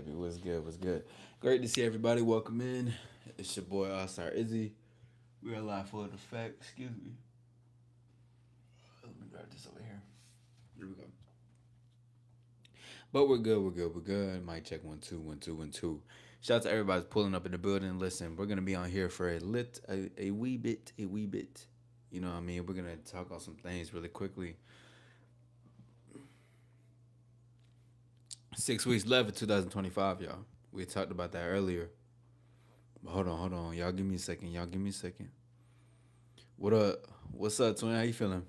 baby? What's good? What's good? Great to see everybody. Welcome in. It's your boy All Star Izzy. We're live for the fact. Excuse me. Let me grab this over here. Here we go. But we're good. We're good. We're good. Mic check 1 2 1 2 1 2. Shout out to everybody pulling up in the building. Listen, we're gonna be on here for a wee bit, a wee bit. You know what I mean? We're gonna talk on some things really quickly. 6 weeks left of 2025, y'all. We talked about that earlier. But hold on. Y'all give me a second. Y'all give me a second. What up? What's up, twin? How you feeling?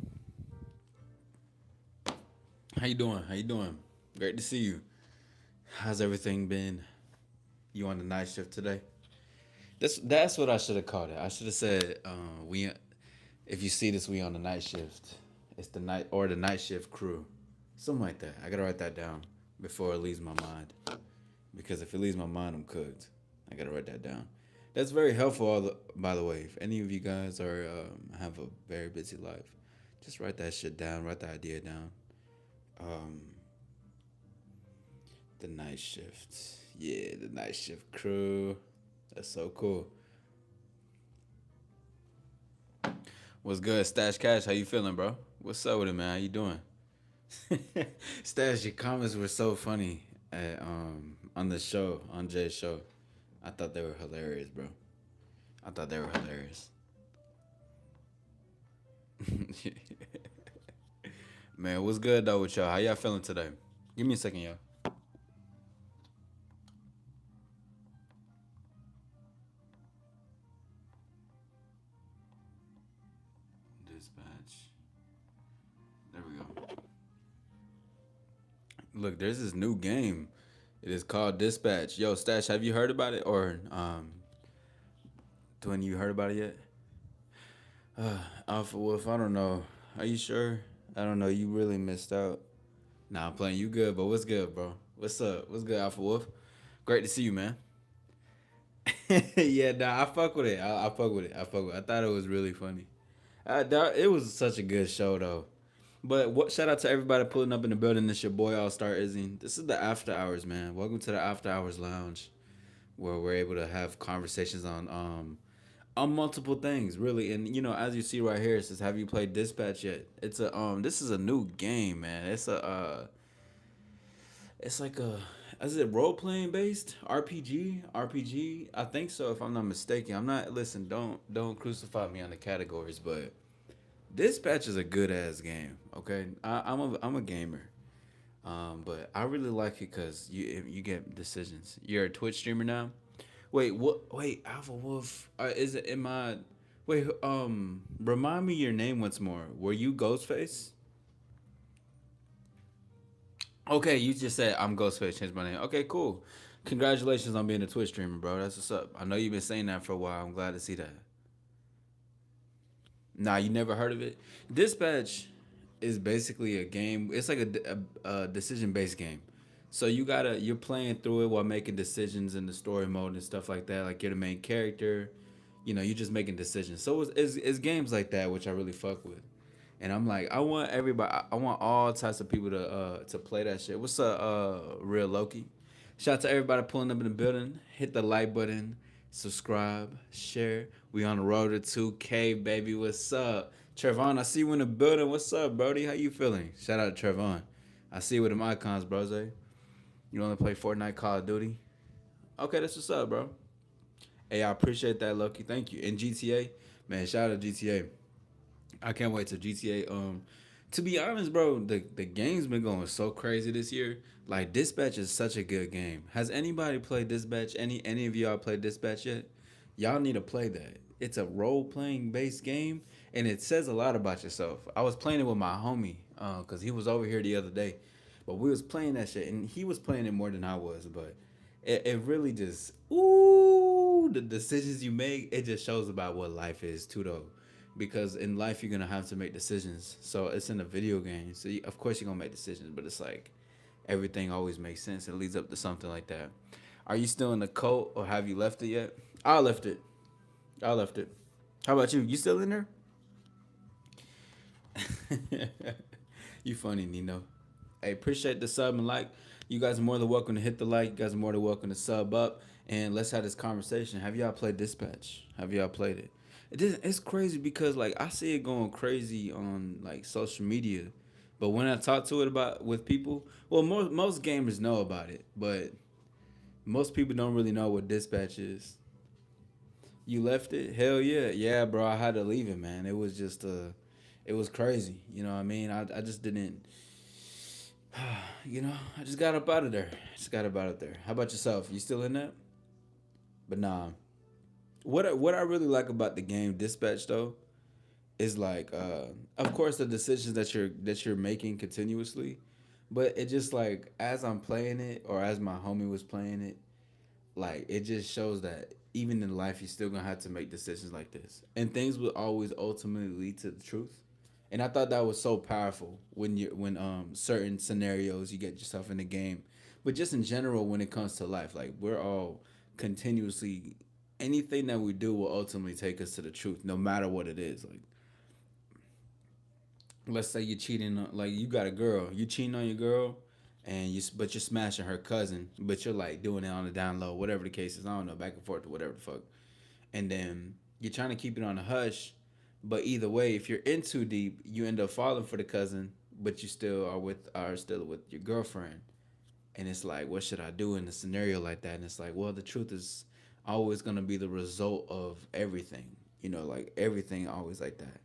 How you doing? How you doing? Great to see you. How's everything been? You on the night shift today? That's what I should have called it. I should have said we. If you see this, we on the night shift. It's the night shift crew, something like that. I gotta write that down before it leaves my mind, because if it leaves my mind, I'm cooked. I gotta write that down. That's very helpful. By the way, if any of you guys are have a very busy life, just write that shit down. Write the idea down. Um, the night shift. Yeah, the night shift crew. That's so cool. What's good, Stash Cash? How you feeling, bro? What's up with it, man? How you doing? Stash, your comments were so funny on the show, on Jay's show. I thought they were hilarious, bro. I thought they were hilarious. Man, what's good though with y'all? How y'all feeling today? Give me a second, y'all. Dispatch. There we go. Look, there's this new game. It is called Dispatch. Yo, Stash, have you heard about it? Or Dwayne, you heard about it yet? Alpha Wolf, I don't know. Are you sure? I don't know. You really missed out. Nah, I'm playing you good, but what's good, bro? What's up? What's good, Alpha Wolf? Great to see you, man. Yeah, nah, I fuck with it. I fuck with it. I fuck with it. I thought it was really funny. It was such a good show, though. But what? Shout out to everybody pulling up in the building. This your boy All Star Izzy. This is the After Hours, man. Welcome to the After Hours Lounge, where we're able to have conversations on multiple things, really. And as you see right here, it says, "Have you played Dispatch yet?" It's a This is a new game, man. It's like a is it role playing based RPG? RPG? I think so, if I'm not mistaken. I'm not. Listen, don't crucify me on the categories, but Dispatch is a good ass game. Okay, I'm a gamer. But I really like it because you get decisions. You're a Twitch streamer now. Wait, what? Wait, Alpha Wolf. Is it? Am I? Wait. Remind me your name once more. Were you Ghostface? Okay, you just said I'm Ghostface. Changed my name. Okay, cool. Congratulations on being a Twitch streamer, bro. That's what's up. I know you've been saying that for a while. I'm glad to see that. Nah, you never heard of it? Dispatch is basically a game. It's like a decision based game. So you're playing through it while making decisions in the story mode and stuff like that. Like you're the main character. You're just making decisions. So it's games like that which I really fuck with. And I'm like, I want everybody. I want all types of people to play that shit. What's up, real Loki? Shout out to everybody pulling up in the building. Hit the like button, subscribe, share. We on the road to 2K, baby. What's up, Trevon? I see you in the building. What's up, Brody? How you feeling? Shout out to Trevon. I see you with them icons, bros. You only play Fortnite, Call of Duty. Okay, that's what's up, bro. Hey, I appreciate that, Loki. Thank you. And GTA, man. Shout out to GTA. I can't wait to GTA. To be honest, bro, the game's been going so crazy this year. Like Dispatch is such a good game. Has anybody played Dispatch? Any of y'all played Dispatch yet? Y'all need to play that. It's a role playing based game, and it says a lot about yourself. I was playing it with my homie, cause he was over here the other day, but we was playing that shit, and he was playing it more than I was. But it really just the decisions you make, it just shows about what life is too, though, because in life you're gonna have to make decisions. So it's in a video game, so of course you're gonna make decisions, but it's like everything always makes sense. It leads up to something like that. Are you still in the cult, or have you left it yet? I left it. I left it. How about you? You still in there? You funny, Nino. Hey, appreciate the sub and like. You guys are more than welcome to hit the like. You guys are more than welcome to sub up, and let's have this conversation. Have y'all played Dispatch? Have y'all played it? It's crazy because like I see it going crazy on like social media, but when I talk to it about with people, well, most gamers know about it, but most people don't really know what Dispatch is. You left it? Hell yeah, yeah, bro. I had to leave it, man. It was just it was crazy. You know what I mean? I just didn't. I just got up out of there. Just got up out of there. How about yourself? You still in that? But nah. What I really like about the game Dispatch though is like of course the decisions that you're making continuously, but it just like as I'm playing it or as my homie was playing it, like it just shows that even in life you're still gonna have to make decisions like this, and things will always ultimately lead to the truth. And I thought that was so powerful when certain scenarios you get yourself in the game, but just in general when it comes to life, like we're all continuously, anything that we do will ultimately take us to the truth, no matter what it is. Like let's say you're cheating on, like you got a girl, you cheating on your girl, and but you're smashing her cousin, but you're like doing it on the down low, whatever the case is. I don't know, back and forth or whatever the fuck. And then you're trying to keep it on the hush, but either way, if you're in too deep, you end up falling for the cousin, but you still are still with your girlfriend. And it's like, what should I do in a scenario like that? And it's like, well, the truth is always gonna be the result of everything. Like everything always like that.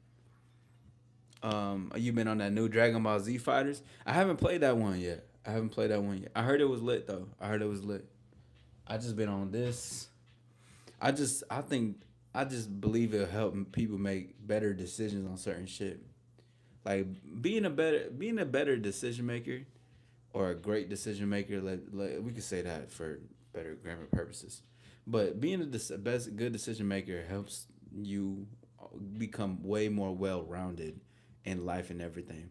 You been on that new Dragon Ball Z Fighters? I haven't played that one yet. I haven't played that one yet. I heard it was lit though. I heard it was lit. I just been on this. I just believe it'll help people make better decisions on certain shit. Like being a better decision maker or a great decision maker. Like we could say that for better grammar purposes. But being a best good decision maker helps you become way more well rounded in life and everything.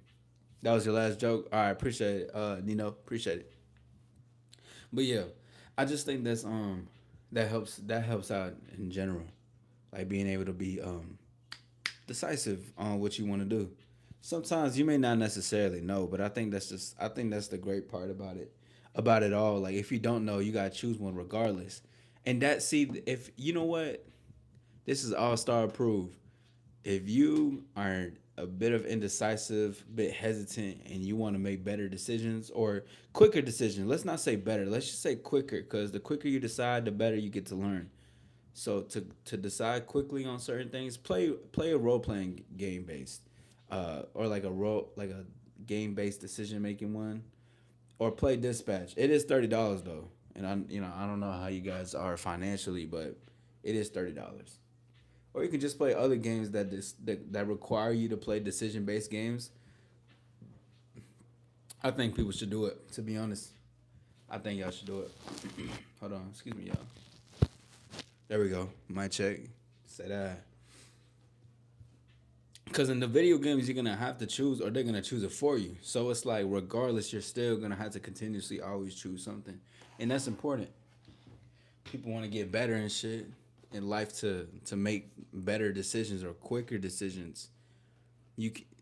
That was your last joke. All right, appreciate it, Nino. Appreciate it. But yeah, I just think that helps out in general, like being able to be decisive on what you want to do. Sometimes you may not necessarily know, but I think that's the great part about it all. Like if you don't know, you gotta choose one regardless. And that see if you know what this is all star approved. If you are a bit of indecisive, bit hesitant, and you want to make better decisions or quicker decisions, let's not say better, let's just say quicker, because the quicker you decide, the better you get to learn. So to decide quickly on certain things, play a role playing game based, or like a game based decision making one, or play Dispatch. It is $30 though, and I don't know how you guys are financially, but it is $30. Or you can just play other games that require you to play decision based games. I think people should do it. To be honest, I think y'all should do it. Hold on, excuse me, y'all. There we go. My check. Say that. Because in the video games, you're gonna have to choose, or they're gonna choose it for you. So it's like, regardless, you're still gonna have to continuously always choose something, and that's important. People want to get better and shit in life to make better decisions or quicker decisions.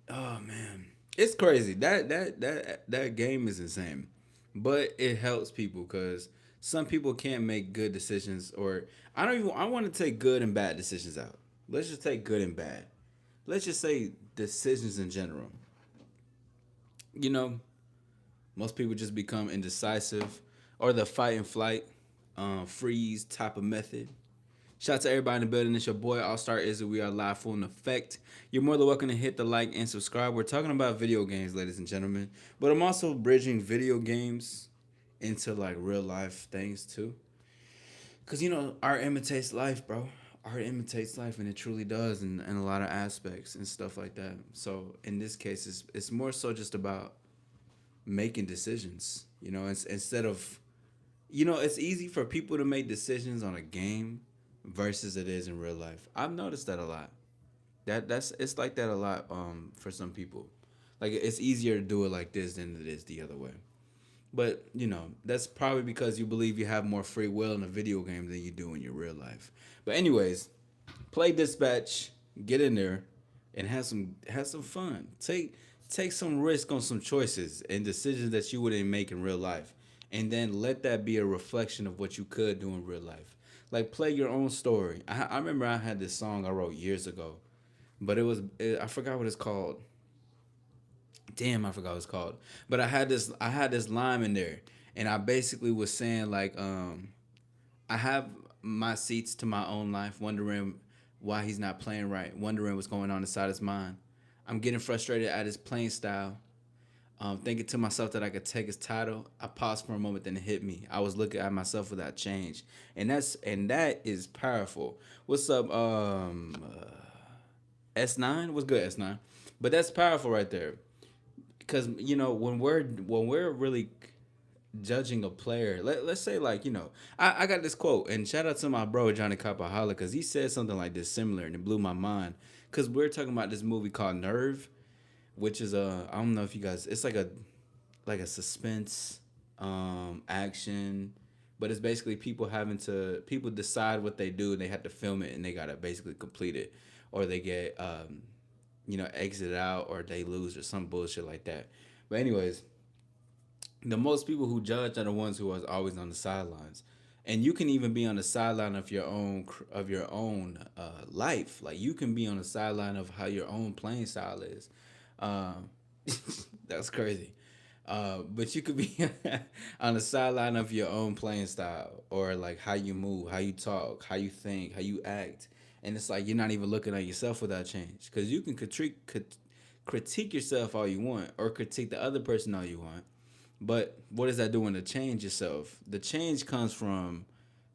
Oh man, it's crazy. That game is insane, but it helps people because some people can't make good decisions, or I don't even. I want to take good and bad decisions out. Let's just take good and bad. Let's just say decisions in general. You know, most people just become indecisive, or the fight and flight, freeze type of method. Shout out to everybody in the building. It's your boy All Star Izzy. We are live full in effect. You're more than welcome to hit the like and subscribe. We're talking about video games, ladies and gentlemen. But I'm also bridging video games into like real life things too. Cause art imitates life, bro. Art imitates life, and it truly does in a lot of aspects and stuff like that. So in this case, it's more so just about making decisions. It's instead of it's easy for people to make decisions on a game versus it is in real life. I've noticed that a lot. That's it's like that a lot for some people. Like it's easier to do it like this than it is the other way. But that's probably because you believe you have more free will in a video game than you do in your real life. But anyways, play Dispatch, get in there, and have some fun. take some risk on some choices and decisions that you wouldn't make in real life, and then let that be a reflection of what you could do in real life. Like play your own story. I remember I had this song I wrote years ago, but I forgot what it's called. Damn, I forgot what it's called. But I had this line in there, and I basically was saying like I have my seats to my own life, wondering why he's not playing right, wondering what's going on inside his mind. I'm getting frustrated at his playing style. Thinking to myself that I could take his title. I paused for a moment, then it hit me. I was looking at myself without change, and that is powerful. What's up, S9? What's good, S9? But that's powerful right there, because when we're really judging a player, let's say like I got this quote, and shout out to my bro Johnny Capahala, because he said something like this similar and it blew my mind, because we're talking about this movie called Nerve, which is I don't know if you guys, it's like a suspense action, but it's basically people decide what they do, and they have to film it, and they gotta basically complete it, or they get exit out, or they lose, or some bullshit like that. But anyways, the most people who judge are the ones who are always on the sidelines, and you can even be on the sideline of your own life. Like you can be on the sideline of how your own playing style is. um, that's crazy. But you could be on the sideline of your own playing style, or like how you move, how you talk, how you think, how you act, and it's like you're not even looking at yourself without change, because you can critique yourself all you want, or critique the other person all you want, but what does that do when to change yourself? The change comes from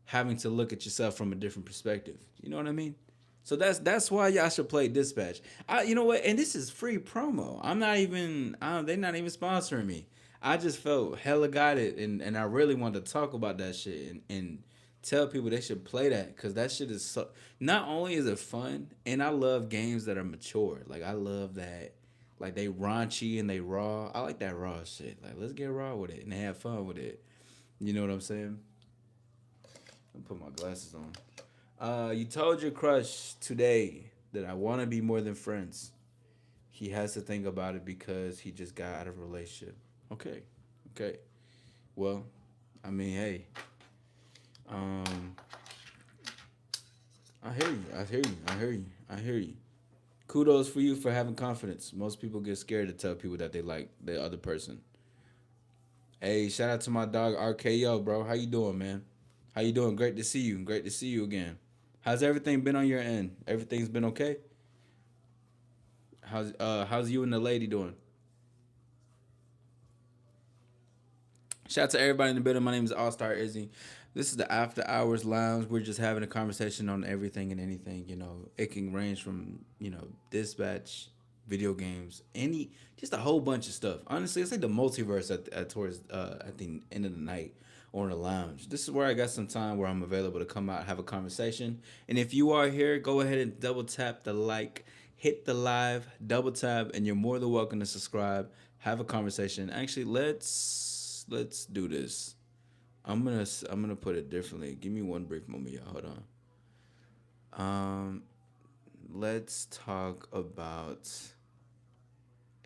having to look at yourself from a different perspective. You know what I mean? So that's why y'all should play Dispatch. You know what? And this is free promo. I'm not even. They're not even sponsoring me. I just felt hella guided, and I really wanted to talk about that shit, and tell people they should play that, because that shit is so. Not only is it fun, and I love games that are mature. Like I love that. Like they raunchy and they raw. I like that raw shit. Like let's get raw with it and have fun with it. You know what I'm saying? Let me put my glasses on. You told your crush today that I want to be more than friends. He has to think about it because he just got out of a relationship. Okay, okay. Well, I mean, hey, um, I hear you. I hear you. I hear you. I hear you. Kudos for you for having confidence. Most people get scared to tell people that they like the other person. Hey, shout out to my dog RKO, bro. How you doing, man? How you doing? Great to see you. Great to see you again. How's everything been on your end? Everything's been okay? How's you and the lady doing? Shout out to everybody in the building. My name is All Star Izzy. This is the After Hours Lounge. We're just having a conversation on everything and anything. It can range from dispatch, video games, just a whole bunch of stuff. Honestly, it's like the multiverse at the end of the night or in the lounge. This is where I got some time where I'm available to come out, have a conversation. And if you are here, go ahead and double tap the like, hit the live, double tap, and you're more than welcome to subscribe. Have a conversation. Actually, let's do this. I'm gonna put it differently. Give me one brief moment, y'all. Hold on. Let's talk about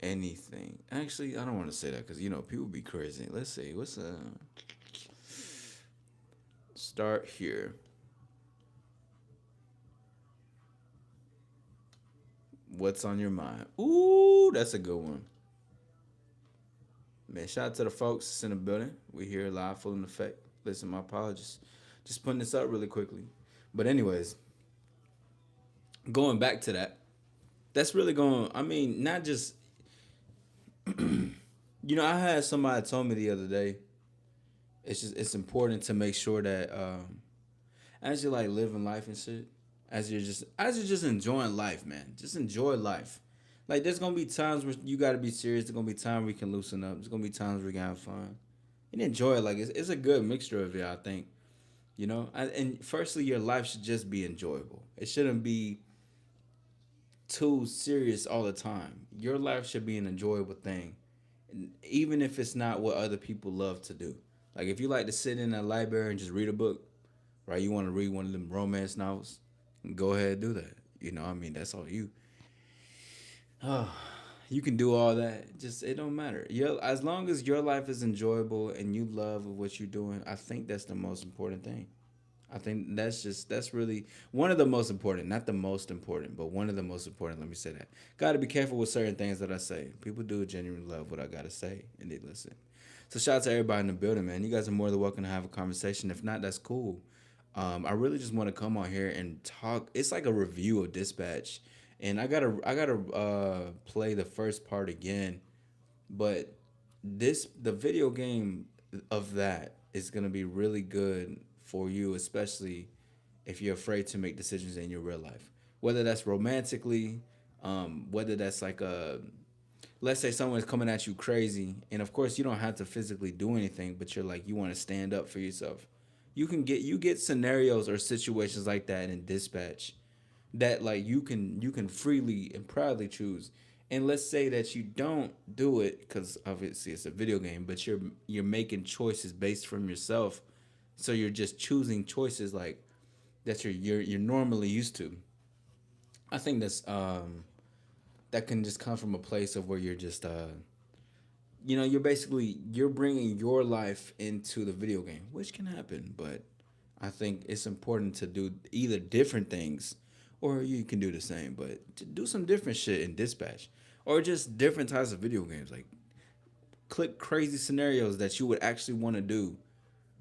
anything. Actually, I don't want to say that because people be crazy. Let's see. What's start here? What's on your mind? Ooh, that's a good one. Man, shout out to the folks that's in the building. We here live, full in effect. Listen, my apologies. Just putting this up really quickly. But anyways, going back to that, that's really going. I mean, not just. I had somebody told me the other day. It's important to make sure that as you're like living life and shit, as you're just enjoying life, man. Just enjoy life. Like there's gonna be times where you gotta be serious. There's gonna be times where you can loosen up. There's gonna be times where you can have fun and enjoy it. Like it's a good mixture of it. I think. And firstly, your life should just be enjoyable. It shouldn't be too serious all the time. Your life should be an enjoyable thing, even if it's not what other people love to do. Like if you like to sit in a library and just read a book, right? You want to read one of them romance novels, go ahead and do that. I mean, that's all you. Oh, you can do all that. Just it don't matter. As long as your life is enjoyable and you love what you're doing, I think that's the most important thing. I think that's really one of the most important, not the most important, but one of the most important. Let me say that. Got to be careful with certain things that I say. People do genuinely love what I gotta say, and they listen. So shout out to everybody in the building, man. You guys are more than welcome to have a conversation. If not, that's cool. I really just want to come on here and talk. It's like a review of Dispatch, and I gotta play the first part again. But the video game of that is gonna be really good for you, especially if you're afraid to make decisions in your real life. Whether that's romantically, whether that's like a let's say someone's coming at you crazy, and of course you don't have to physically do anything, but you're like you want to stand up for yourself. You get scenarios or situations like that in Dispatch that like you can freely and proudly choose. And let's say that you don't do it because obviously it's a video game, but you're making choices based from yourself, so you're just choosing choices like that you're normally used to. I think that can just come from a place of where you're just you're basically you're bringing your life into the video game, which can happen, but I think it's important to do either different things or you can do the same, but to do some different shit in Dispatch or just different types of video games. Like click crazy scenarios that you would actually want to do,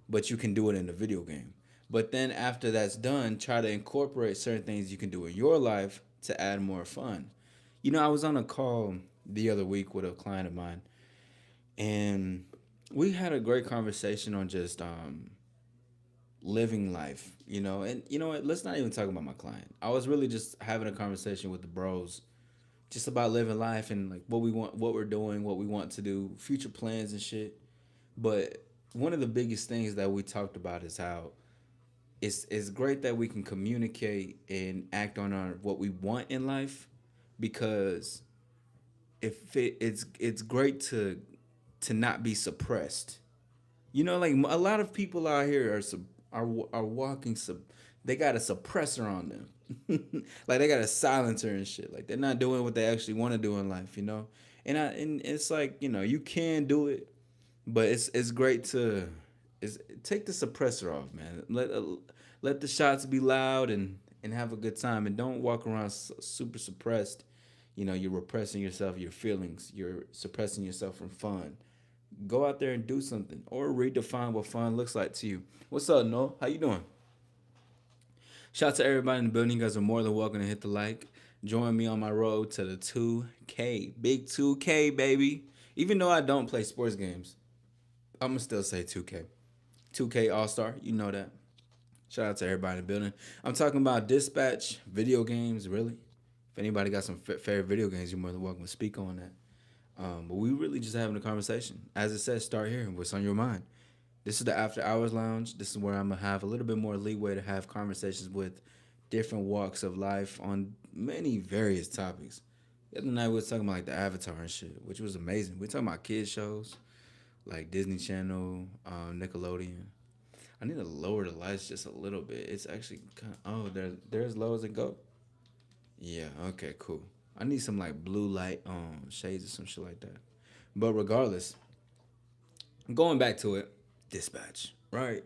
but you can do it in the video game. But then after that's done, try to incorporate certain things you can do in your life to add more fun. I was on a call the other week with a client of mine, and we had a great conversation on just living life, and you know what? Let's not even talk about my client. I was really just having a conversation with the bros, just about living life and like what we want, what we're doing, what we want to do, future plans and shit. But one of the biggest things that we talked about is how it's great that we can communicate and act on our what we want in life, because if it's great to not be suppressed. Like a lot of people out here are walking they got a suppressor on them. Like they got a silencer and shit. Like they're not doing what they actually want to do in life. And it's like, you can do it, but it's great to is take the suppressor off, man. Let the shots be loud and have a good time, and don't walk around super suppressed. You're repressing yourself, your feelings. You're suppressing yourself from fun. Go out there and do something, or redefine what fun looks like to you. What's up, Noel? How you doing? Shout out to everybody in the building. You guys are more than welcome to hit the like. Join me on my road to the 2K. Big 2K, baby. Even though I don't play sports games, I'm going to still say 2K. 2K All Star. You know that. Shout out to everybody in the building. I'm talking about Dispatch, video games, really. If anybody got some favorite video games, you're more than welcome to speak on that. But we really just having a conversation. As it says, start here. What's on your mind? This is the After Hours Lounge. This is where I'm gonna have a little bit more leeway to have conversations with different walks of life on many various topics. The other night we was talking about like the Avatar and shit, which was amazing. We talking about kids shows like Disney Channel, Nickelodeon. I need to lower the lights just a little bit. It's actually kind of, oh, there's as low as it go. Yeah, okay, cool. I need some like blue light shades or some shit like that. But regardless, going back to it, Dispatch, right?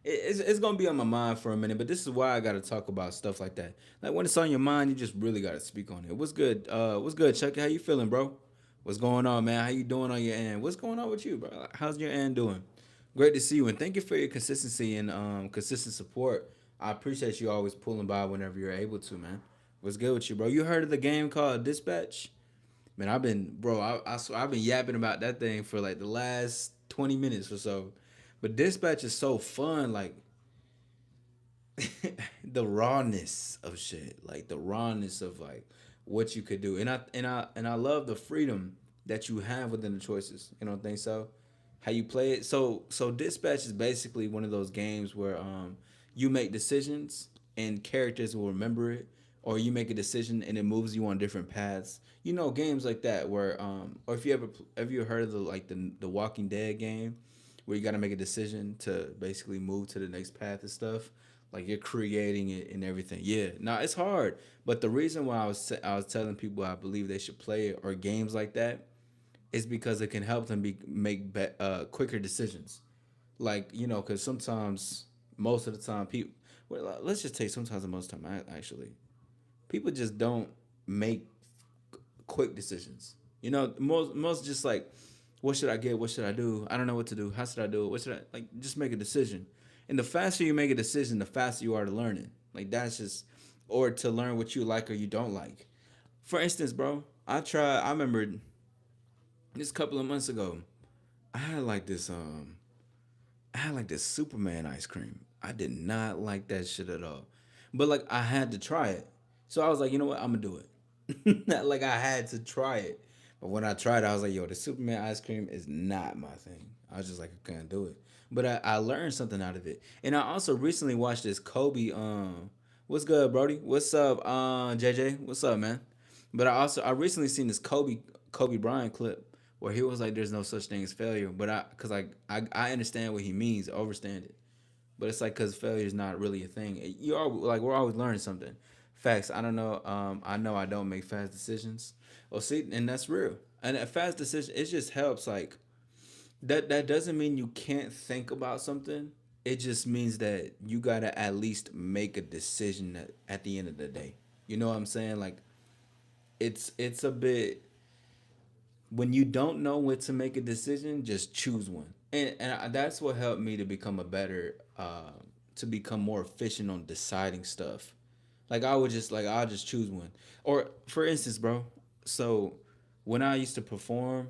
It's gonna be on my mind for a minute, but this is why I gotta talk about stuff like that. Like when it's on your mind, you just really gotta speak on it. What's good? What's good, Chucky? How you feeling, bro? What's going on, man? How you doing on your end? What's going on with you, bro? Like, how's your end doing? Great to see you, and thank you for your consistency and consistent support. I appreciate you always pulling by whenever you're able to, man. What's good with you, bro? You heard of the game called Dispatch? Man, I swear, I've been yapping about that thing for like the last 20 minutes or so. But Dispatch is so fun, like the rawness of shit, like the rawness of like what you could do. And I love the freedom that you have within the choices. You don't think so? How you play it. So Dispatch is basically one of those games where you make decisions and characters will remember it, or you make a decision and it moves you on different paths. Games like that where or if you ever have you heard of the Walking Dead game where you got to make a decision to basically move to the next path and stuff. Like you're creating it and everything. Yeah, now it's hard, but the reason why I was telling people I believe they should play it or games like that is because it can help them make quicker decisions. Like because sometimes, most of the time, people. Well, let's just take sometimes and most of the time. Actually, people just don't make quick decisions. Most just like, what should I get? What should I do? I don't know what to do. How should I do it? What should I like? Just make a decision. And the faster you make a decision, the faster you are to learning. Like that's just, or to learn what you like or you don't like. For instance, bro, I remember this couple of months ago. I had like this I had like this Superman ice cream. I did not like that shit at all. But like I had to try it. So I was like, you know what? I'm gonna do it. Like I had to try it. But when I tried it, I was like, yo, the Superman ice cream is not my thing. I was just like, I can't do it. But I learned something out of it. And I also recently watched this Kobe what's good, Brody? What's up, JJ? What's up, man? But I recently seen this Kobe Bryant clip where he was like, "There's no such thing as failure," but cause I understand what he means, I understand it, but it's like cause failure is not really a thing. You are like we're always learning something. Facts. I don't know. I know I don't make fast decisions. Well, see, and that's real. And a fast decision, it just helps. Like that doesn't mean you can't think about something. It just means that you gotta at least make a decision at the end of the day. You know what I'm saying? Like it's a bit, when you don't know what to make a decision, just choose one. That's what helped me to become a better, to become more efficient on deciding stuff. Like I would just like I'll just choose one. Or for instance, bro, so when I used to perform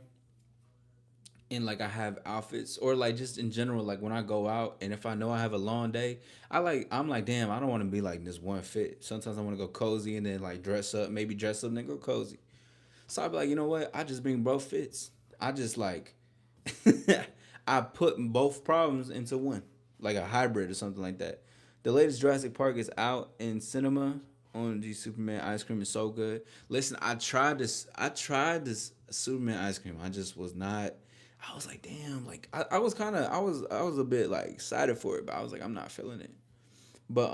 and like I have outfits, or like just in general, like when I go out and if I know I have a long day, I'm like, damn, I don't want to be like this one fit. Sometimes I want to go cozy and then like dress up, maybe dress up and then go cozy. So I'd be like, you know what? I just bring both fits. I just like I put both problems into one, like a hybrid or something like that. The latest Jurassic Park is out in cinema. On the Superman ice cream is so good. Listen, I tried this. I tried this Superman ice cream. I just was not. I was like, damn. Like I was kind of. I was a bit like excited for it, but I was like, I'm not feeling it. But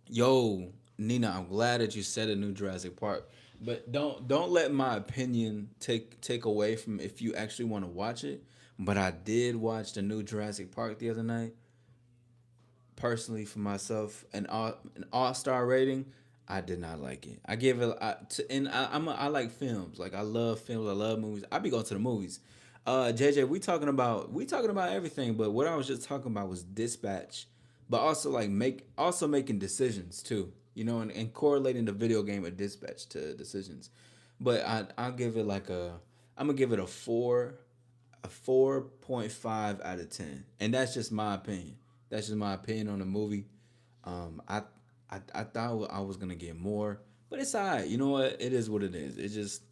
yo, Nina, I'm glad that you said a new Jurassic Park. But don't let my opinion take away from if you actually want to watch it. But I did watch the new Jurassic Park the other night. Personally, for myself, an all-star rating. I did not like it. I give it and I like films. Like I love films. I love movies. I be going to the movies. JJ, we talking about everything. But what I was just talking about was Dispatch, but also like making decisions too. And correlating the video game of Dispatch to decisions. But I'll give it like I'm gonna give it a 4.5 out of 10, and that's just my opinion. That's just my opinion on the movie. Um, I, I thought I was gonna get more, but it's alright. You know what? It is what it is. It just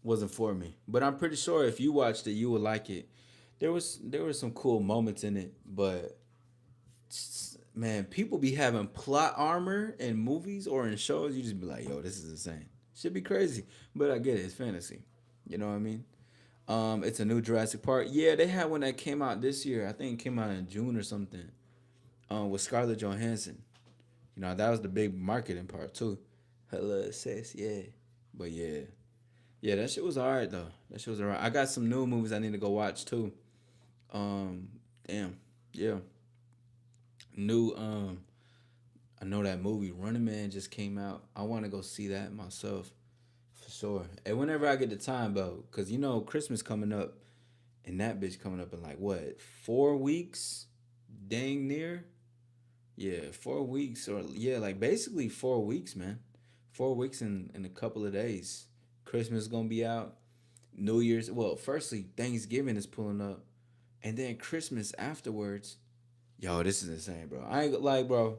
wasn't for me. But I'm pretty sure if you watched it, you would like it. There were some cool moments in it, but man, people be having plot armor in movies or in shows. You just be like, yo, this is insane. Should be crazy, but I get it. It's fantasy. You know what I mean? It's a new Jurassic Park. Yeah, they had one that came out this year. I think it came out in June or something. With Scarlett Johansson. That was the big marketing part too. Hella sex, yeah. But yeah, yeah, that shit was alright though. That shit was alright. I got some new movies I need to go watch too. Um, damn, yeah. New, I know that movie Running Man just came out. I want to go see that myself for sure. And whenever I get the time though, cause Christmas coming up, and that bitch coming up in like what 4 weeks, dang near. Yeah, 4 weeks, or yeah, like basically 4 weeks, man. 4 weeks in a couple of days. Christmas is gonna be out. New Year's, well, firstly, Thanksgiving is pulling up, and then Christmas afterwards. Yo, this is insane, bro. I ain't like, bro.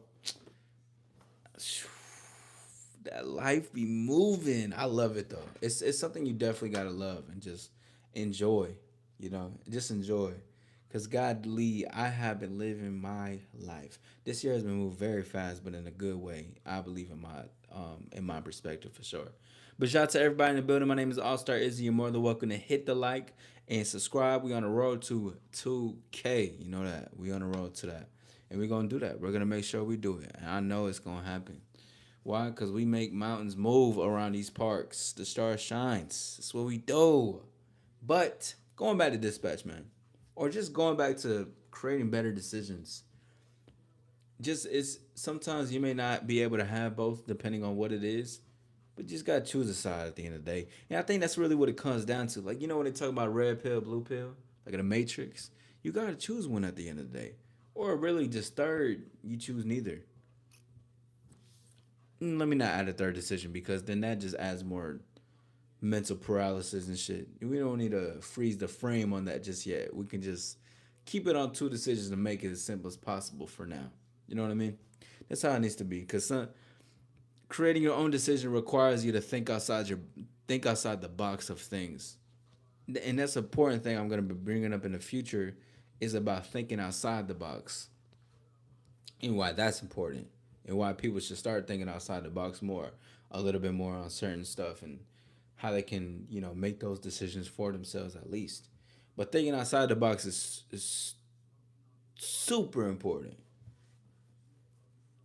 That life be moving. I love it though. It's something you definitely gotta love and just enjoy. Just enjoy. Cause God Lee, I have been living my life. This year has been moved very fast, but in a good way. I believe in my perspective for sure. But shout out to everybody in the building. My name is All Star Izzy. You're more than welcome to hit the like and subscribe. We on the road to 2K. You know that. We on the road to that. and we're gonna do that. We're gonna make sure we do it, and I know it's gonna happen. Why? Because we make mountains move around these parks. The star shines. That's what we do. But going back to dispatch, man, or just going back to creating better decisions. Just it's sometimes you may not be able to have both depending on what it is, but you just gotta choose a side at the end of the day. And I think that's really what it comes down to. Like when they talk about red pill, blue pill, like in the Matrix, you gotta choose one at the end of the day, or really just third, you choose neither. Let me not add a third decision because then that just adds more mental paralysis and shit. We don't need to freeze the frame on that just yet. We can just keep it on two decisions and make it as simple as possible for now. You know what I mean? That's how it needs to be. Cause creating your own decision requires you to think outside the box of things, and that's an important thing I'm gonna be bringing up in the future is about thinking outside the box and why that's important and why people should start thinking outside the box more, a little bit more on certain stuff and how they can make those decisions for themselves at least. But thinking outside the box is super important,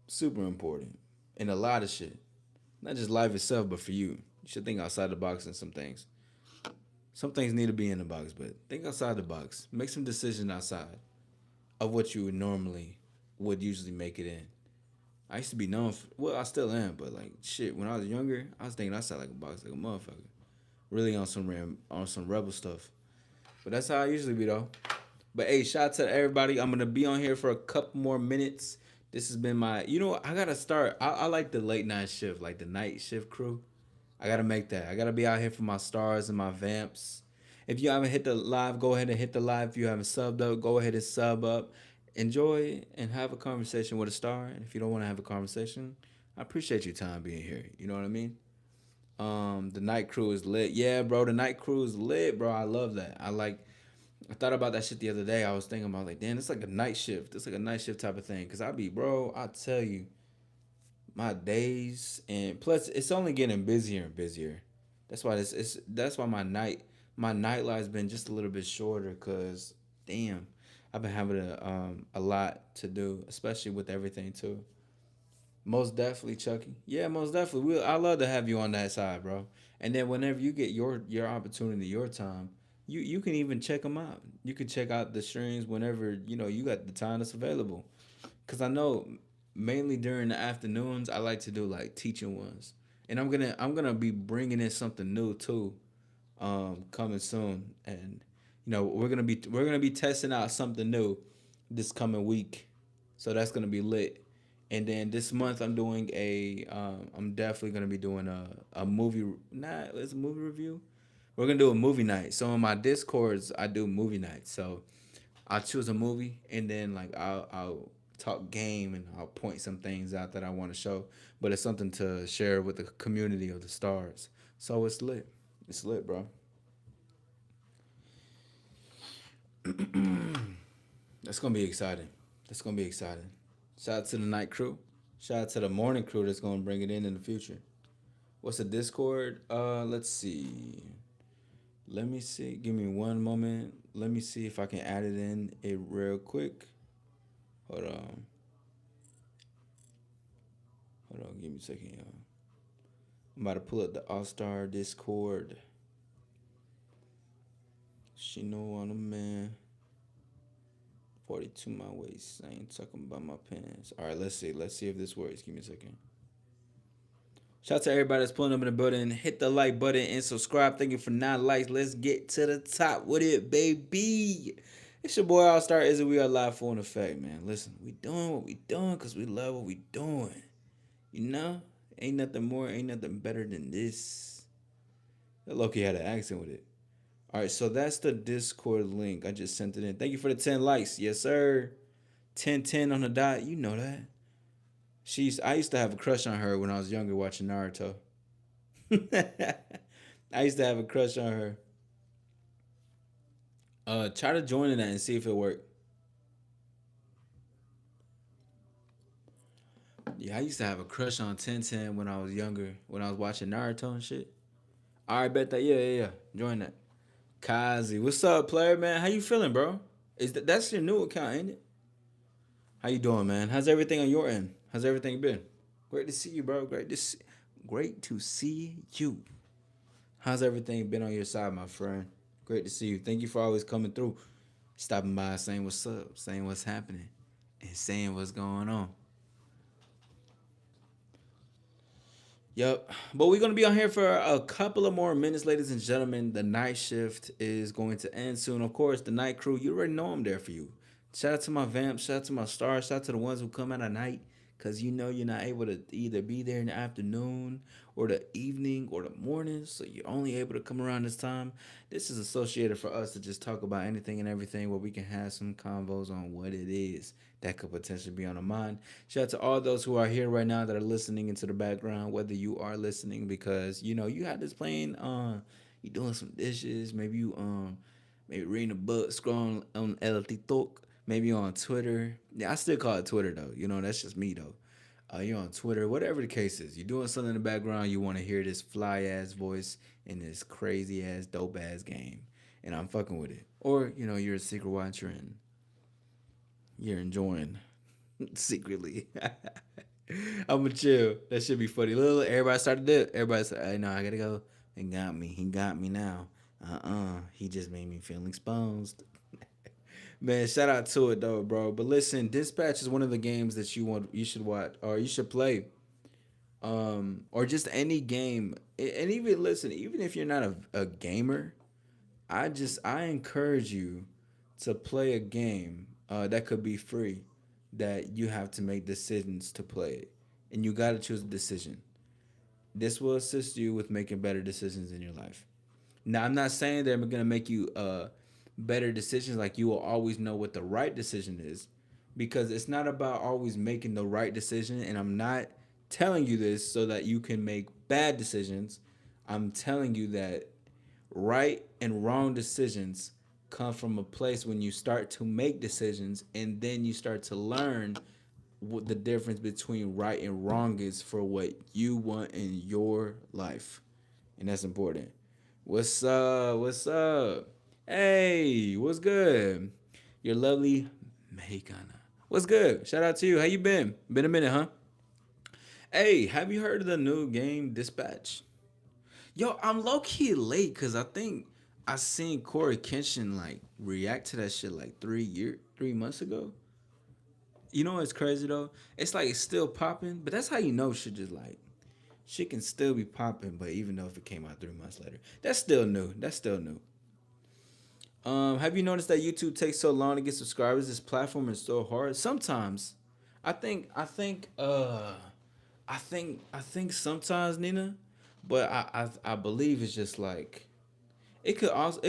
super important in a lot of shit. Not just life itself, but for you. You should think outside the box in some things. Some things need to be in the box, but think outside the box. Make some decisions outside of what you would usually make it in. I used to be known for, well, I still am, but like shit, when I was younger, I was thinking outside like a box, like a motherfucker. Really on some rebel stuff. But that's how I usually be though. But hey, shout out to everybody. I'm gonna be on here for a couple more minutes. This has been my, I gotta start. I like the late night shift, like the night shift crew. I gotta make that. I gotta be out here for my stars and my vamps. If you haven't hit the live, go ahead and hit the live. If you haven't subbed up, go ahead and sub up. Enjoy and have a conversation with a star. And if you don't want to have a conversation, I appreciate your time being here. You know what I mean? The night crew is lit. Yeah, bro, the night crew is lit, bro. I love that. I thought about that shit the other day. I was thinking about like, damn, it's like a night shift. It's like a night shift type of thing. Cause I tell you, my days and plus it's only getting busier and busier. That's why my night life's been just a little bit shorter. Cause damn, I've been having a lot to do, especially with everything too. Most definitely, Chucky. Yeah, most definitely. I love to have you on that side, bro. And then whenever you get your opportunity, your time, you can even check them out. You can check out the streams whenever you got the time that's available. Cause I know mainly during the afternoons I like to do like teaching ones, and I'm gonna be bringing in something new too, coming soon. And we're gonna be testing out something new this coming week, so that's gonna be lit. And then this month I'm definitely gonna be doing a movie. Nah, it's a movie review. We're gonna do a movie night. So in my discords I do movie nights. So I'll choose a movie and then like I'll talk game and I'll point some things out that I want to show. But it's something to share with the community of the stars. So it's lit. It's lit, bro. That's gonna be exciting. That's gonna be exciting. Shout out to the night crew. Shout out to the morning crew that's gonna bring it in the future. What's the Discord? Let's see. Let me see. Give me one moment. Let me see if I can add it in it real quick. Hold on. Hold on. Give me a second, y'all. I'm about to pull up the All Star Discord. She know I'm a man. 42 my waist. I ain't talking about my pants. All right, let's see. Let's see if this works. Give me a second. Shout out to everybody that's pulling up in the building. Hit the like button and subscribe. Thank you for 9 likes. Let's get to the top with it, baby. It's your boy All Star Izzy. We are live for an effect, man. Listen, we doing what we doing because we love what we doing. You know? Ain't nothing more, ain't nothing better than this. That Loki had an accent with it. All right, so that's the Discord link. I just sent it in. Thank you for the 10 likes. Yes, sir. 10 on the dot. You know that. I used to have a crush on her when I was younger watching Naruto. I used to have a crush on her. Try to join in that and see if it worked. Yeah, I used to have a crush on 10 when I was younger, when I was watching Naruto and shit. All right, bet that. Yeah. Join that. Kazi, what's up, player man? How you feeling, bro? That's your new account, ain't it? How you doing, man? How's everything on your end? How's everything been? Great to see you, bro. Great to see you. How's everything been on your side, my friend? Great to see you. Thank you for always coming through, stopping by, saying what's up, saying what's happening, and saying what's going on. Yep. But we're gonna be on here for a couple of more minutes, ladies and gentlemen. The night shift is going to end soon. Of course, the night crew, you already know I'm there for you. Shout out to my vamps, shout out to my stars, shout out to the ones who come out at night. Cause you know you're not able to either be there in the afternoon or the evening or the morning. So you're only able to come around this time. This is associated for us to just talk about anything and everything where we can have some convos on what it is that could potentially be on the mind. Shout out to all those who are here right now that are listening into the background, whether you are listening because you know you had this playing you doing some dishes, maybe reading a book, scrolling on El TikTok, maybe on Twitter. Yeah, I still call it Twitter though. You know, that's just me though. You're on Twitter, whatever the case is. You're doing something in the background. You want to hear this fly ass voice in this crazy ass dope ass game, and I'm fucking with it. Or you know, you're a secret watcher and you're enjoying secretly. I'ma chill. That should be funny. Little everybody started it. Everybody said, "I know I gotta go." He got me. He got me now. He just made me feel exposed. Man, shout out to it though, bro. But listen, Dispatch is one of the games that you should watch or you should play. Or just any game. And even listen, even if you're not a gamer, I encourage you to play a game that could be free that you have to make decisions to play it. And you got to choose a decision. This will assist you with making better decisions in your life. Now, I'm not saying that I'm going to make you better decisions like you will always know what the right decision is because it's not about always making the right decision. And I'm not telling you this so that you can make bad decisions. I'm telling you that right and wrong decisions come from a place when you start to make decisions and then you start to learn what the difference between right and wrong is for what you want in your life. And that's important. What's up? What's up? Hey, what's good? Your lovely Mexicana. What's good? Shout out to you. How you been? Been a minute, huh? Hey, have you heard of the new game Dispatch? Yo, I'm low key late because I think I seen Corey Kenshin like react to that shit like 3 months ago. You know what's crazy though? It's like it's still popping, but that's how you know shit just like shit can still be popping. But even though if it came out 3 months later, that's still new. That's still new. Have you noticed that YouTube takes so long to get subscribers? This platform is so hard. Sometimes, I think, I think, I think sometimes Nina, but I believe it's just like it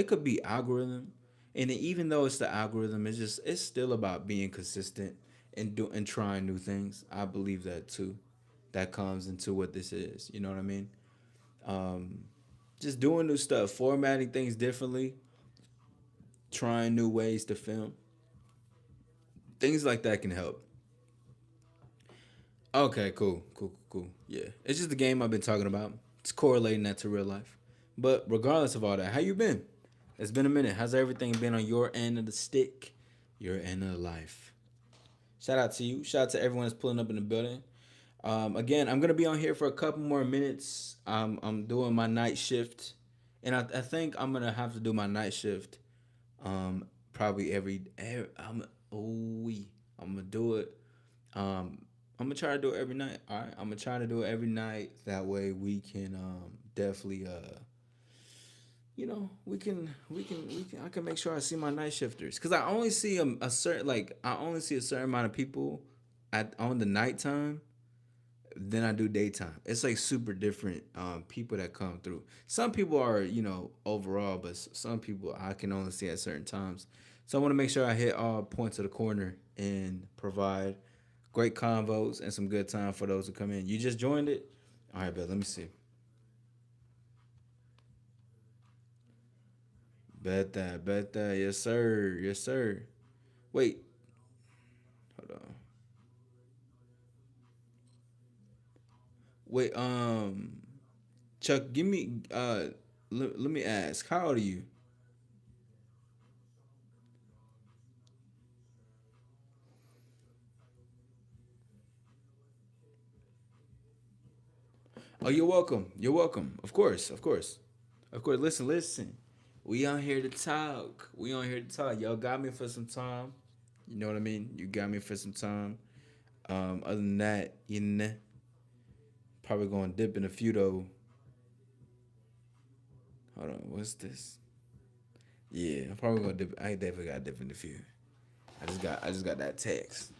could be algorithm, and even though it's the algorithm, it's still about being consistent and trying new things. I believe that too. That comes into what this is. You know what I mean? Um, just doing new stuff, formatting things differently, trying new ways to film. Things like that can help. Okay, cool. Yeah, it's just the game I've been talking about. It's correlating that to real life. But regardless of all that, how you been? It's been a minute. How's everything been on your end of the stick? Your end of the life. Shout out to you. Shout out to everyone that's pulling up in the building. Again, I'm gonna be on here for a couple more minutes. I'm doing my night shift, and I think I'm gonna have to do my night shift. Probably I'm gonna do it. I'm gonna try to do it every night. All right, I'm gonna try to do it every night. That way we can definitely we can I can make sure I see my night shifters because I only see a certain like I only see a certain amount of people at on the nighttime than I do daytime. It's like super different people that come through. Some people are overall, but some people I can only see at certain times. So I want to make sure I hit all points of the corner and provide great convos and some good time for those who come in. You just joined it. All right, bet. Let me see. Bet that. Yes, sir. Yes, sir. Wait, hold on. Wait, Chuck, give me let me ask. How old are you? Oh, you're welcome. You're welcome. Of course, of course, of course. Listen, listen. We on here to talk. We on here to talk. Y'all got me for some time. You know what I mean? You got me for some time. Other than that, you know, probably going to dip in a few though. Hold on, what's this? Yeah, I'm probably gonna dip. I definitely got to dip in a few. I just got that text.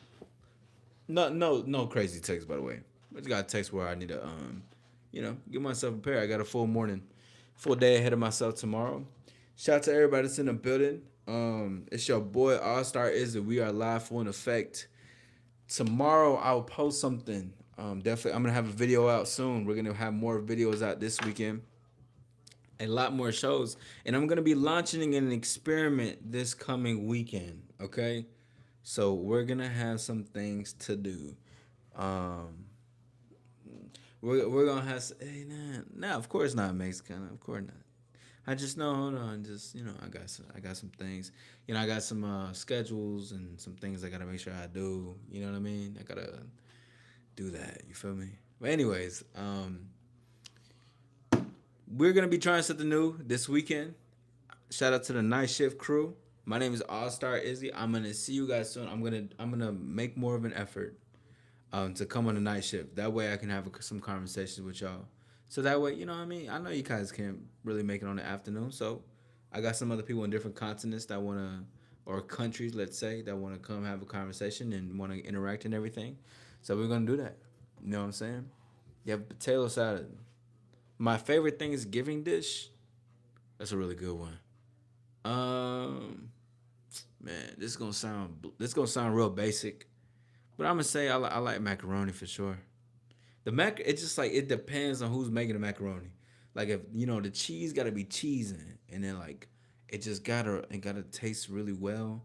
No crazy text by the way. I just got a text where I need to get myself prepared. I got a full day ahead of myself tomorrow. Shout out to everybody that's in the building. It's your boy All Star Izzy. We are live full in effect. Tomorrow I'll post something. Definitely I'm gonna have a video out soon. We're gonna have more videos out this weekend. A lot more shows, and I'm gonna be launching an experiment this coming weekend. Okay, so we're gonna have some things to do. Um, we're gonna have hey nah, of course not Mexican, of course not. I just know, hold on, just I got some things, I got some schedules and some things I gotta make sure I do. You know what I mean? I gotta do that. You feel me? But anyways, we're gonna be trying something new this weekend. Shout out to the night shift crew. My name is All Star Izzy. I'm gonna see you guys soon. I'm gonna make more of an effort to come on the night shift. That way I can have some conversations with y'all. So that way, you know what I mean? I know you guys can't really make it on the afternoon. So I got some other people in different continents that want to, or countries, let's say, that want to come have a conversation and want to interact and everything. So we're going to do that. You know what I'm saying? You have potato salad. My favorite Thanksgiving dish, that's a really good one. Um, Man, this gonna sound real basic, but I'm gonna say I like macaroni for sure. It's just like it depends on who's making the macaroni. Like if the cheese gotta be cheesing, and then like it gotta taste really well.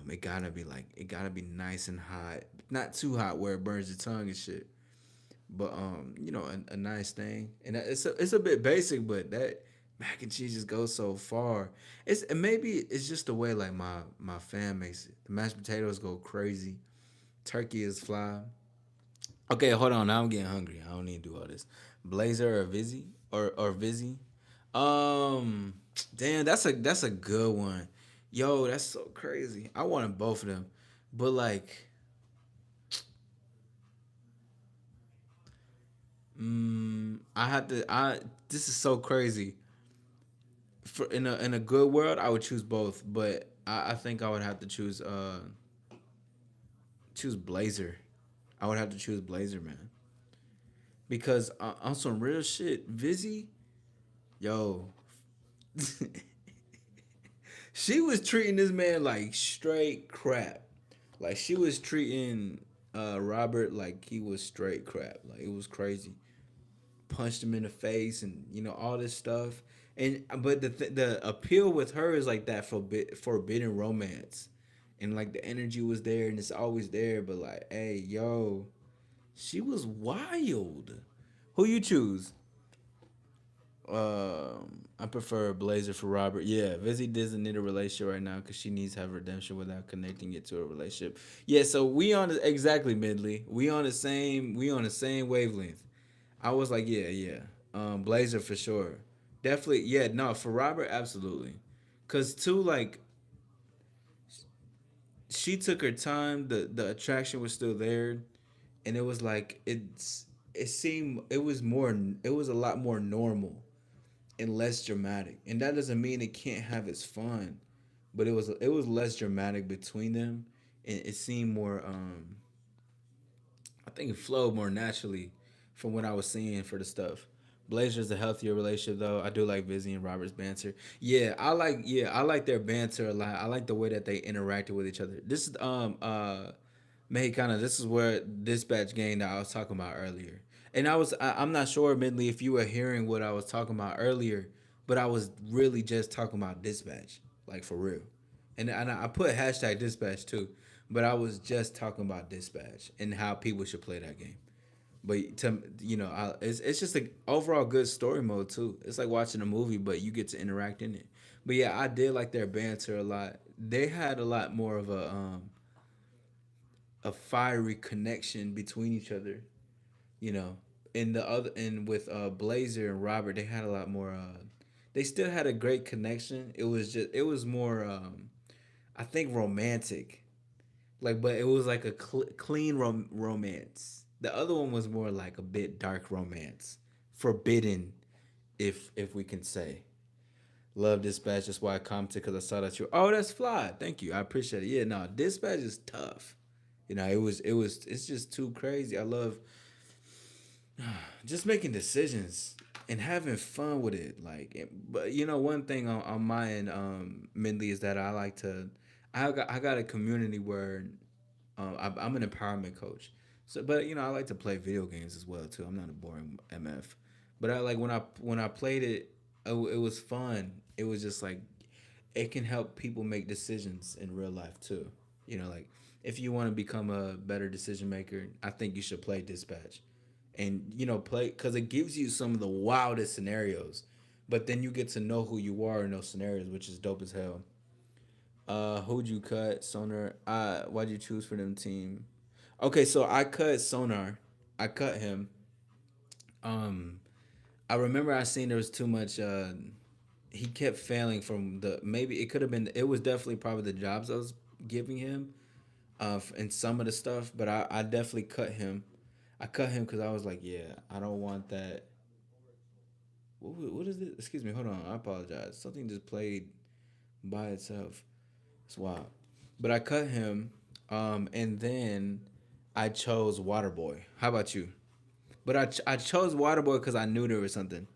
It gotta be nice and hot, not too hot where it burns your tongue and shit. But a nice thing, and it's a bit basic, but that mac and cheese just goes so far. And maybe it's just the way like my fam makes it. The mashed potatoes go crazy. Turkey is fly. Okay, hold on. Now I'm getting hungry. I don't need to do all this. Blazer or Vizzy or Vizzy. Um, Damn, that's a good one. Yo, that's so crazy. I wanted both of them, but like, I had to. I This is so crazy. For in a good world, I would choose both, but I think I would have to choose Blazer. I would have to choose Blazer, man, because on some real shit, Vizzy, yo, she was treating this man like straight crap. Like she was treating Robert like he was straight crap. Like it was crazy. Punched him in the face and all this stuff. And but the appeal with her is like that forbidden romance, and like the energy was there and it's always there. But like, hey, yo, she was wild. Who you choose? I prefer Blazer for Robert. Yeah, Vizzy doesn't need a relationship right now because she needs to have redemption without connecting it to a relationship. Yeah, so exactly Midley. We on the same wavelength. I was like, yeah, yeah. Blazer for sure. Definitely, yeah. No, for Robert, absolutely. Cause too, like she took her time. The attraction was still there, and it was like it was a lot more normal and less dramatic. And that doesn't mean it can't have its fun, but it was less dramatic between them, and it seemed more. I think it flowed more naturally from what I was seeing for the stuff. Blazer's a healthier relationship though. I do like Vizzy and Robert's banter. Yeah, I like their banter a lot. I like the way that they interacted with each other. This is Mexicana, this is where dispatch game that I was talking about earlier. And I'm not sure admittedly if you were hearing what I was talking about earlier, but I was really just talking about dispatch, like for real. And I put hashtag dispatch too, but I was just talking about dispatch and how people should play that game. But it's just an overall good story mode too. It's like watching a movie, but you get to interact in it. But yeah, I did like their banter a lot. They had a lot more of a fiery connection between each other, you know. in the other and with Blazer and Robert, they had a lot more. They still had a great connection. It was more. I think romantic, like, but it was like a clean romance. The other one was more like a bit dark romance, forbidden, if we can say. Love Dispatch. That's why I commented because I saw that you. Oh, that's fly. Thank you. I appreciate it. Yeah, no, Dispatch is tough. It's just too crazy. I love just making decisions and having fun with it. But one thing on my end, Mindley, is that I got a community where I'm an empowerment coach. So, but I like to play video games as well too. I'm not a boring MF, but I like when I played it, it was fun. It was just like it can help people make decisions in real life too. Like if you want to become a better decision maker, I think you should play Dispatch, and play because it gives you some of the wildest scenarios, but then you get to know who you are in those scenarios, which is dope as hell. Who'd you cut? Sonar. Why'd you choose for them team? Okay, so I cut Sonar. I cut him. Um, I remember I seen there was too much. He kept failing from the maybe it could have been. It was definitely probably the jobs I was giving him. And some of the stuff, but I definitely cut him. I cut him because I was like, yeah, I don't want that. What is this? Excuse me, hold on. I apologize. Something just played by itself. It's wild. But I cut him, and then I chose Waterboy. How about you? But I chose Waterboy because I knew there was something.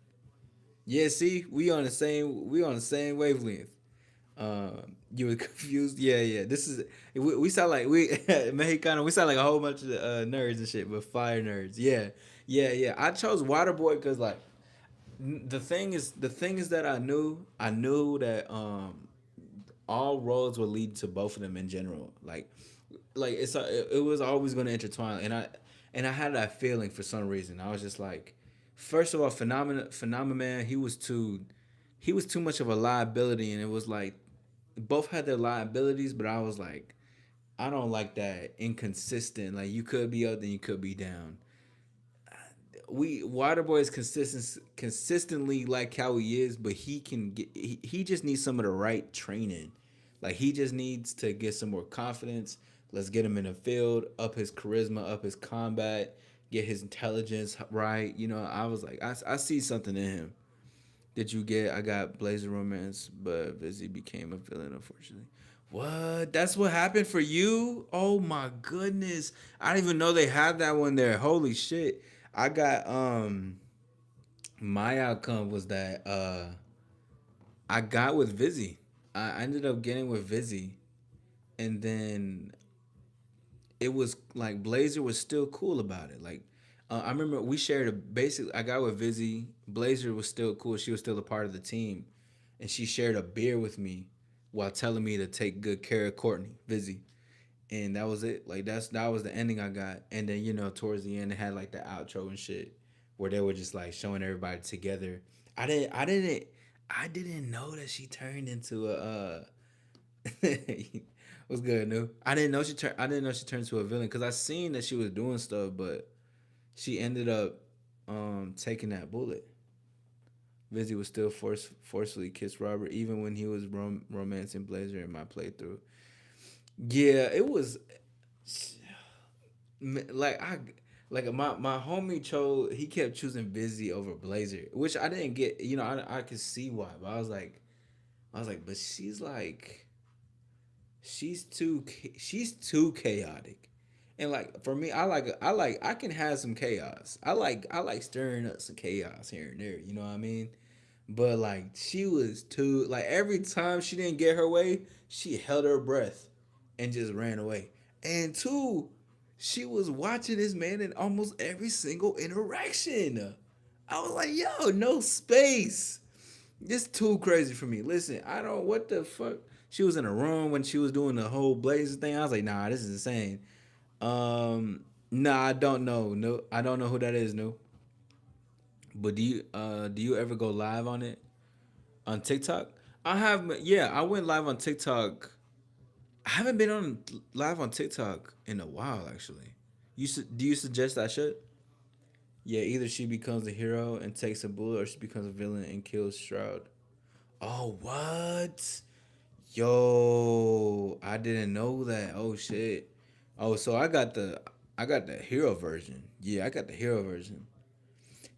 Yeah, see, we on the same wavelength. You were confused. Yeah, yeah. This is we sound like we Mexicano. We sound like a whole bunch of nerds and shit, but fire nerds. Yeah, yeah, yeah. I chose Waterboy because like the thing is that I knew that all roads would lead to both of them in general. Like it was always going to intertwine, and I had that feeling for some reason. I was just like, first of all, phenomenon. He was too much of a liability, and it was like both had their liabilities, but I was like, I don't like that inconsistent. Like you could be up, then you could be down. We Waterboy is consistently like how he is, but he just needs some of the right training. Like he just needs to get some more confidence. Let's get him in the field, up his charisma, up his combat, get his intelligence right. I was like, I see something in him. Did you get? I got Blazer Romance, but Vizzy became a villain, unfortunately. What? That's what happened for you? Oh my goodness! I didn't even know they had that one there. Holy shit! I got My outcome was that I got with Vizzy. I ended up getting with Vizzy, and then it was like Blazer was still cool about it. Like I remember we shared a basic. I got with Vizzy. Blazer was still cool. She was still a part of the team, and she shared a beer with me while telling me to take good care of Courtney, Vizzy, and that was it. Like that was the ending I got. And then towards the end it had like the outro and shit where they were just like showing everybody together. I didn't know that she turned into a what's good, new? I didn't know she turned into a villain because I seen that she was doing stuff, but she ended up taking that bullet. Vizzy was still forcefully kissed Robert even when he was romancing Blazer in my playthrough. Yeah, it was like my homie chose. He kept choosing Vizzy over Blazer, which I didn't get. I could see why, but I was like, but she's too chaotic. And like for me, I can have some chaos. I like stirring up some chaos here and there, you know what I mean? But like she was too like every time she didn't get her way, she held her breath and just ran away. And two, she was watching this man in almost every single interaction. I was like, yo, no space. This too crazy for me. Listen, I don't what the fuck. She was in a room when she was doing the whole Blazer thing. I was like, nah, this is insane. Nah, I don't know. No, I don't know who that is. No, but do you ever go live on it on TikTok? I have. Yeah, I went live on TikTok. I haven't been on live on TikTok in a while actually. Do you suggest I should? Yeah, either she becomes a hero and takes a bullet, or she becomes a villain and kills Shroud. Oh, what? Yo, I didn't know that. Oh shit. Oh, so I got the hero version. Yeah, I got the hero version.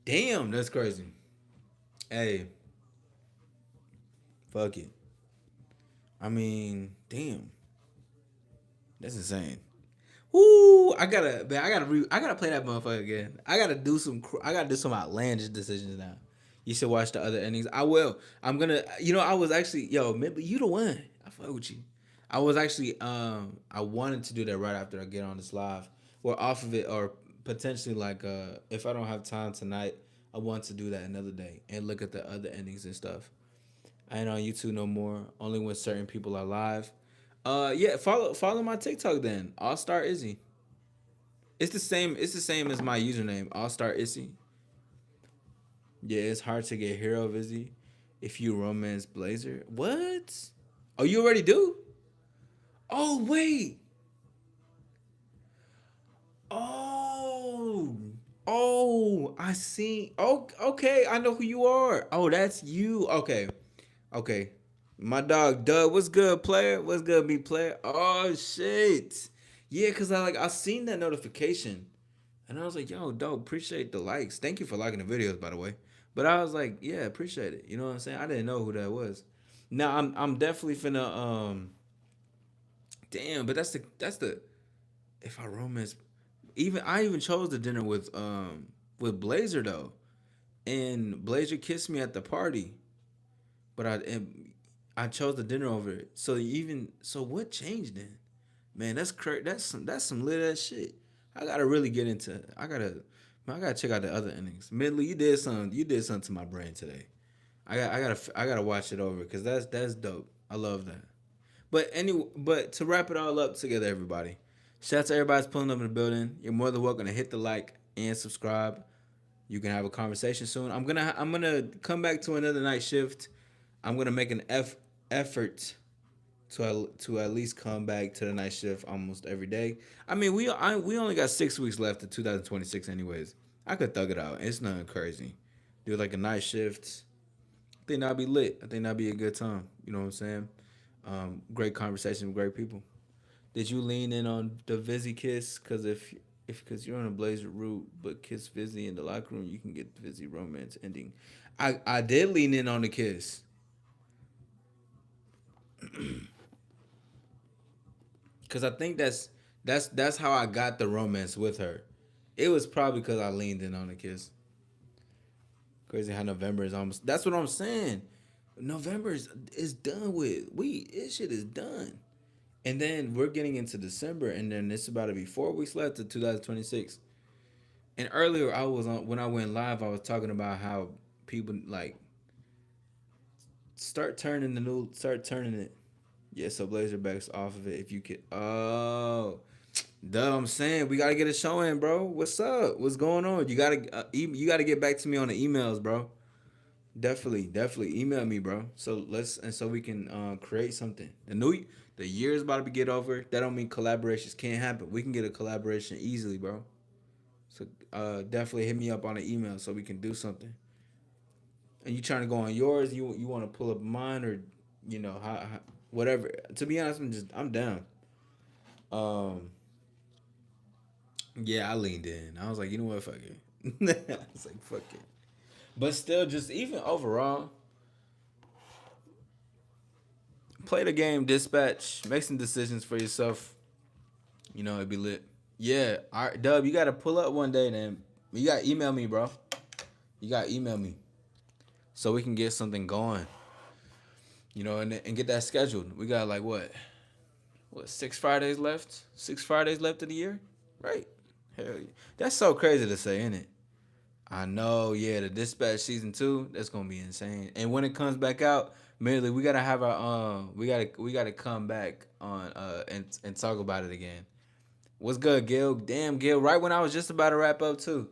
Damn, that's crazy. Hey, fuck it. I mean, damn, that's insane. Woo! I gotta, man, I gotta play that motherfucker again. I gotta do some outlandish decisions now. You should watch the other endings. I will. I'm gonna. You know, I was actually, yo, maybe you the one. I fuck with you. I was actually, I wanted to do that right after I get on this live, or off of it, or potentially like, if I don't have time tonight, I want to do that another day and look at the other endings and stuff. I ain't on YouTube no more. Only when certain people are live. Yeah, follow my TikTok then. All Star Izzy. It's the same. It's the same as my username. All Star Izzy. Yeah, it's hard to get Hero of Izzy if you romance Blazer. What? Oh, you already do? Oh wait. Oh. Oh, I see. Oh, okay. I know who you are. Oh, that's you. Okay. Okay. My dog Doug, what's good, player? What's good, be player? Oh shit. Yeah, cause I seen that notification. And I was like, yo, dope, appreciate the likes. Thank you for liking the videos, by the way. But I was like, yeah, appreciate it. You know what I'm saying? I didn't know who that was. Now I'm definitely finna damn, but that's the if I romance even I even chose the dinner with Blazer though. And Blazer kissed me at the party. But I chose the dinner over it. So even so, what changed then? Man, that's crazy. That's some lit ass shit. I gotta really get into. I gotta check out the other innings. Midley, you did something. You did something to my brain today. I gotta watch it over because that's dope. I love that. But to wrap it all up together, everybody. Shout out to everybody's pulling up in the building. You're more than welcome to hit the like and subscribe. You can have a conversation soon. I'm gonna come back to another night shift. I'm gonna make an effort to at least come back to the night shift almost every day. I mean, we only got 6 weeks left of 2026, anyways. I could thug it out. It's nothing crazy. Do like a night shift. I think that'd be lit. I think that'd be a good time. You know what I'm saying? Great conversation with great people. Did you lean in on the Vizzy kiss? Cause if because you're on a Blazer route, but kiss Vizzy in the locker room, you can get the Vizzy romance ending. I did lean in on the kiss. Cause I think that's how I got the romance with her. It was probably because I leaned in on the kiss. Crazy how November is almost. That's what I'm saying. November is done with. This shit is done. And then we're getting into December, and then it's about to be 4 weeks left to 2026. And earlier, I was on when I went live. I was talking about how people like start turning it. Yeah, so Blazerbacks off of it if you could. Oh, duh, I'm saying we gotta get a show in, bro. What's up? What's going on? You gotta get back to me on the emails, bro. Definitely email me, bro. So we can create something. The year is about to be get over. That don't mean collaborations can't happen. We can get a collaboration easily, bro. So definitely hit me up on the email so we can do something. And you trying to go on yours? You want to pull up mine or how whatever. To be honest, I'm down. Um, yeah, I leaned in. I was like, you know what, fuck it. I was like, fuck it. But still, just even overall, play the game, dispatch, make some decisions for yourself. It'd be lit. Yeah, all right, Dub, you gotta pull up one day, then. You gotta email me, bro. You gotta email me so we can get something going. And get that scheduled. We got like what 6 Fridays left? 6 Fridays left of the year, right? Hell yeah. That's so crazy to say, isn't it? I know, yeah, the Dispatch season 2, that's gonna be insane. And when it comes back out, merely we gotta have our we gotta come back on and talk about it again. What's good, Gil? Damn, Gil, right when I was just about to wrap up too.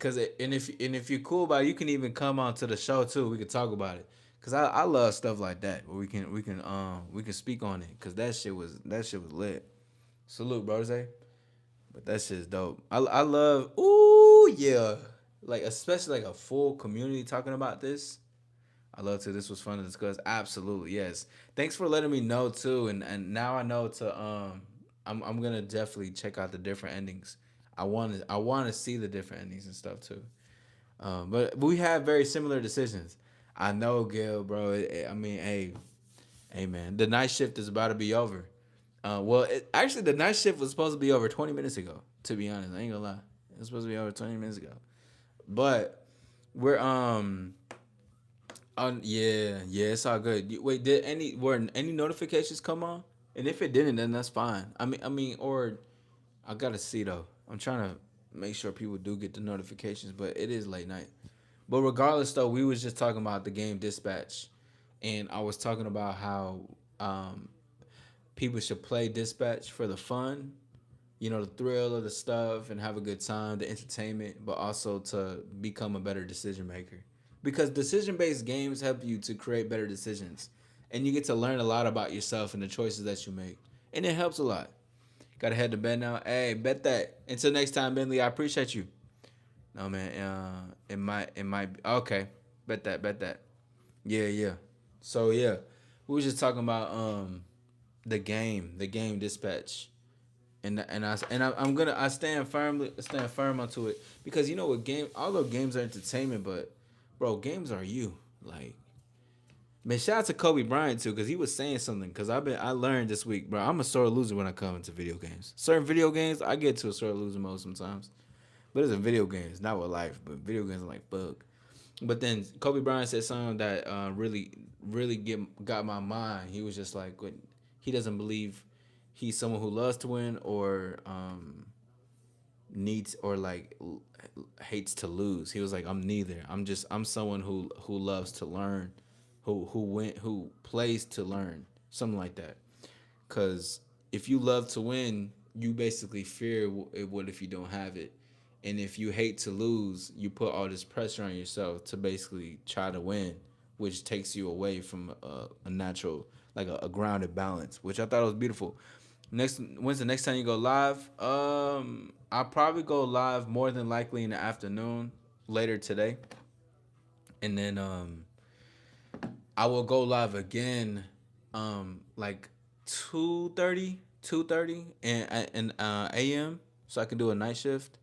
And if you're cool about it, you can even come on to the show too. We can talk about it. Cause I love stuff like that where we can speak on it. Cause that shit was lit. Salute, bro. But that shit's dope. I love. Ooh yeah. Like especially like a full community talking about this. I love to. This was fun to discuss. Absolutely, yes. Thanks for letting me know too. And now I know to I'm gonna definitely check out the different endings. I want to see the different endings and stuff too. But we have very similar decisions. I know, Gil, bro. I mean, hey, man. The night shift is about to be over. Actually, the night shift was supposed to be over 20 minutes ago. To be honest, I ain't gonna lie. It was supposed to be over 20 minutes ago. But we're yeah, it's all good. Wait, did any notifications come on? And if it didn't, then that's fine. Or I gotta see though. I'm trying to make sure people do get the notifications, but it is late night. But regardless, though, we was just talking about the game Dispatch, and I was talking about how um, people should play Dispatch for the fun, the thrill of the stuff and have a good time, the entertainment, but also to become a better decision maker. Because decision based games help you to create better decisions. And you get to learn a lot about yourself and the choices that you make. And it helps a lot. Gotta head to bed now. Hey, bet that. Until next time, Bentley, I appreciate you. No man, it might be okay. Bet that. Yeah, yeah. So yeah. We was just talking about the game dispatch. And I stand firm onto it because you know what game although games are entertainment, but bro, games are you. Like man, shout out to Kobe Bryant too because he was saying something because I learned this week, bro. I'm a sore loser when I come into video games. Certain video games I get to a sore loser mode sometimes, but it's in video games, not with life. But video games are like fuck. But then Kobe Bryant said something that really got my mind. He was just like, he doesn't believe he's someone who loves to win or needs or like hates to lose. He was like, I'm neither. I'm someone who loves to learn, who plays to learn, something like that. Cause if you love to win, you basically fear what if you don't have it, and if you hate to lose, you put all this pressure on yourself to basically try to win, which takes you away from a natural, like a grounded balance, which I thought was beautiful. When's the next time you go live? I'll probably go live more than likely in the afternoon later today, and then I will go live again, like 2:30 and a.m. so I can do a night shift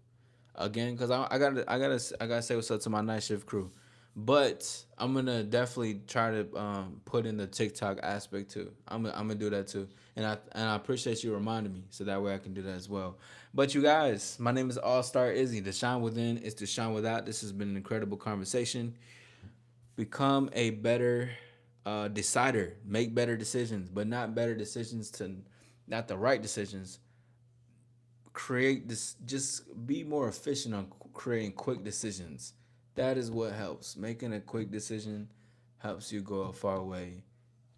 again because I gotta say what's up to my night shift crew. But I'm gonna definitely try to put in the TikTok aspect too. I'm gonna do that too, and I appreciate you reminding me so that way I can do that as well. But you guys, my name is All Star Izzy. The shine within is to shine without. This has been an incredible conversation. Become a better decider. Make better decisions, but not better decisions to not the right decisions. Create this. Just be more efficient on creating quick decisions. That is what helps. Making a quick decision helps you go a far way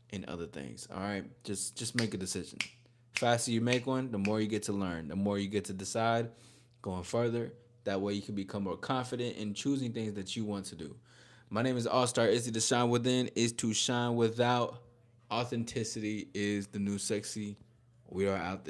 in other things. All right, just make a decision. Faster you make one, the more you get to learn, the more you get to decide going further. That way you can become more confident in choosing things that you want to do. My name is All Star Izzy. To shine within is to shine without. Authenticity is the new sexy. We are out this.